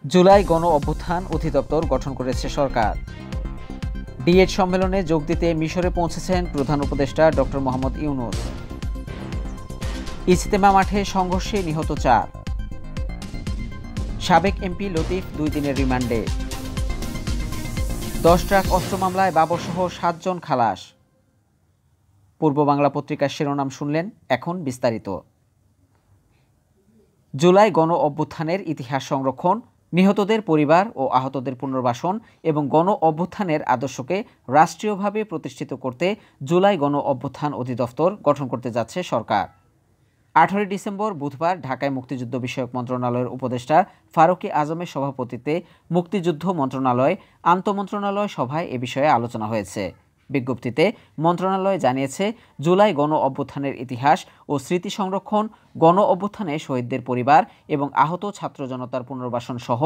জুলাই গণ অভ্যুত্থান অধিদপ্তর গঠন করেছে সরকার। ডিএড সম্মেলনে যোগ দিতে মিশরে পৌঁছেছেন প্রধান উপদেষ্টা ডক্টর মোহাম্মদ ইউনূস। ইজতেমা মাঠে সংঘর্ষে নিহত 4। সাবেক এমপি লতিফ 2 দিনের রিমান্ডে। 10 ট্রাক অস্ত্র মামলায় বাবরসহ 7 জন খালাস। পূর্ব বাংলা পত্রিকার শিরোনাম শুনলেন, এখন বিস্তারিত। জুলাই গণ অভ্যুত্থানের ইতিহাস সংরক্ষণ, নিহতদের পরিবার ও আহতদের পুনর্বাসন এবং গণ অভ্যুত্থানের আদর্শকে রাষ্ট্রীয়ভাবে প্রতিষ্ঠিত করতে জুলাই গণ অভ্যুত্থান অধিদপ্তর গঠন করতে যাচ্ছে সরকার। 18 ডিসেম্বর বুধবার ঢাকায় মুক্তিযুদ্ধ বিষয়ক মন্ত্রণালয়ের উপদেষ্টা ফারুকী আজমের সভাপতিত্বে মুক্তিযুদ্ধ মন্ত্রণালয় আন্তঃমন্ত্রণালয় সভায় এ বিষয়ে আলোচনা হয়েছে। বিজ্ঞপ্তিতে মন্ত্রণালয় জানিয়েছে, জুলাই গণ অভ্যুত্থানের ইতিহাস ও স্মৃতি সংরক্ষণ, গণ অভ্যুত্থানে শহীদদের পরিবার এবং আহত ছাত্র জনতার পুনর্বাসন সহ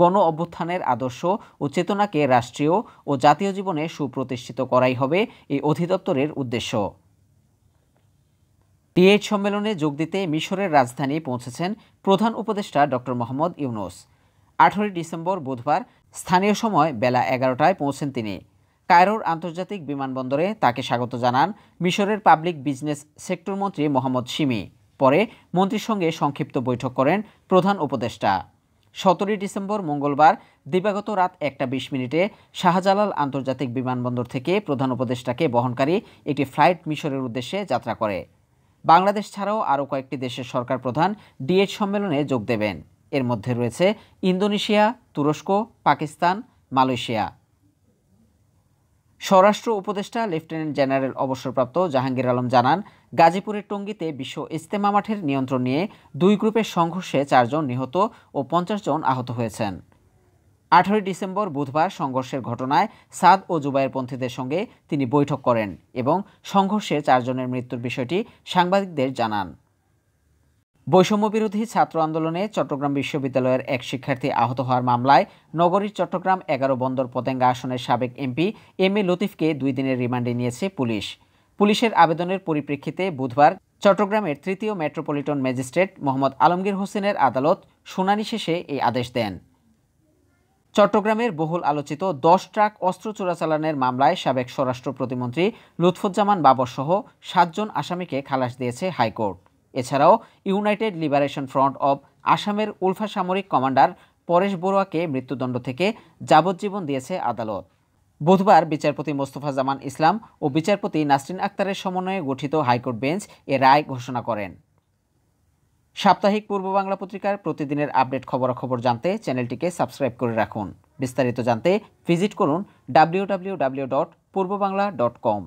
গণ অভ্যুত্থানের আদর্শ ও চেতনাকে রাষ্ট্রীয় ও জাতীয় জীবনে সুপ্রতিষ্ঠিত করাই হবে এই অধিদপ্তরের উদ্দেশ্য। ডিএড সম্মেলনে যোগ দিতে মিশরের রাজধানী পৌঁছেছেন প্রধান উপদেষ্টা ডক্টর মোহাম্মদ ইউনূস। 18 ডিসেম্বর বুধবার স্থানীয় সময় বেলা 11টায় পৌঁছেন তিনি। কায়রোর আন্তর্জাতিক বিমানবন্দরে তাকে স্বাগত জানান মিশরের পাবলিক বিজনেস সেক্টর মন্ত্রী মোহাম্মদ শিমি। পরে মন্ত্রীর সঙ্গে সংক্ষিপ্ত বৈঠক করেন প্রধান উপদেষ্টা। 17 ডিসেম্বর মঙ্গলবার দিবাগত রাত 1টা 20 মিনিটে শাহজালাল আন্তর্জাতিক বিমানবন্দর থেকে প্রধান উপদেষ্টাকে বহনকারী একটি ফ্লাইট মিশরের উদ্দেশ্যে যাত্রা করে। বাংলাদেশ ছাড়াও আরও কয়েকটি দেশের সরকার প্রধান ডিএড সম্মেলনে যোগ দেবেন। এর মধ্যে রয়েছে ইন্দোনেশিয়া, তুরস্ক, পাকিস্তান, মালয়েশিয়া। স্বরাষ্ট্র উপদেষ্টা লেফটেন্যান্ট জেনারেল অবসরপ্রাপ্ত জাহাঙ্গীর আলম জানান, গাজীপুরের টঙ্গীতে বিশ্ব ইজতেমা মাঠের নিয়ন্ত্রণ নিয়ে 2 গ্রুপের সংঘর্ষে 4 জন নিহত ও 50 জন আহত হয়েছেন। 18 ডিসেম্বর বুধবার সংঘর্ষের ঘটনায় সাদ ও জুবায়েরপন্থীদের সঙ্গে তিনি বৈঠক করেন এবং সংঘর্ষে 4 জনের মৃত্যুর বিষয়টি সাংবাদিকদের জানান। বৈষম্যবিরোধী ছাত্র আন্দোলনে চট্টগ্রাম বিশ্ববিদ্যালয়ের এক শিক্ষার্থী আহত হওয়ার মামলায় নগরীর চট্টগ্রাম 11 বন্দর পতেঙ্গা আসনের সাবেক এমপি এম এ লতিফকে 2 দিনের রিমান্ডে নিয়েছে পুলিশ। পুলিশের আবেদনের পরিপ্রেক্ষিতে বুধবার চট্টগ্রামের 3য় মেট্রোপলিটন ম্যাজিস্ট্রেট মোহাম্মদ আলমগীর হোসেনের আদালত শুনানি শেষে এই আদেশ দেন। চট্টগ্রামের বহুল আলোচিত 10 ট্রাক অস্ত্র চোরাচালানের মামলায় সাবেক স্বরাষ্ট্র প্রতিমন্ত্রী লুৎফুজ্জামান বাবরসহ 7 জন আসামিকে খালাস দিয়েছে হাইকোর্ট। এছাড়াও ইউনাইটেড লিবারেশন ফ্রন্ট অব আসামের উলফা সামরিক কমান্ডার পরেশ বড়ুয়াকে মৃত্যুদণ্ড থেকে যাবজ্জীবন দিয়েছে আদালত। বুধবার বিচারপতি মোস্তফা জামান ইসলাম ও বিচারপতি নাসরিন আক্তারের সমন্বয়ে গঠিত হাইকোর্ট বেঞ্চ এ রায় ঘোষণা করেন। সাপ্তাহিক পূর্ব বাংলা পত্রিকার প্রতিদিনের আপডেট খবরাখবর জানতে চ্যানেলটিকে সাবস্ক্রাইব করে রাখুন। বিস্তারিত জানতে ভিজিট করুন www.purbobangla.com।